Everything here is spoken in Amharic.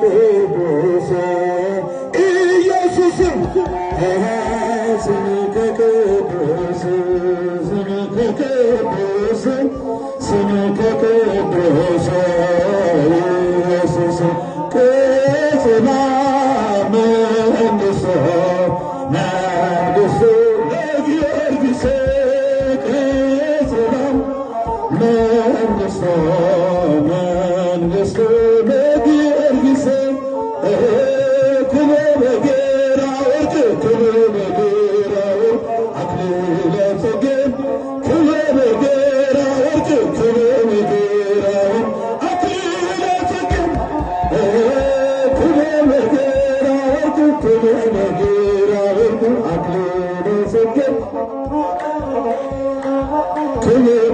ቅዱስ ኢየሱስ ስምከ ቅዱስ ስምከ ቅዱስ ስምከ ቅዱስ ኢየሱስ ቅጽና መንግሥቶ መንግሥቱ ለጊዮርጊስ ቅጽና መንግሥቶ መንግሥቱ ለጊዮርጊስ ክብር በጌራ ወርቅ ክብር በጌራ ወርቅ አክሊለ ጽጌ ክብር በጌራ ወርቅ ክብር በጌራ ወርቅ አክሊለ ጽጌ ክብር በጌራ ወርቅ ክብር በጌራ ወርቅ አክሊለ ጽጌ ክብር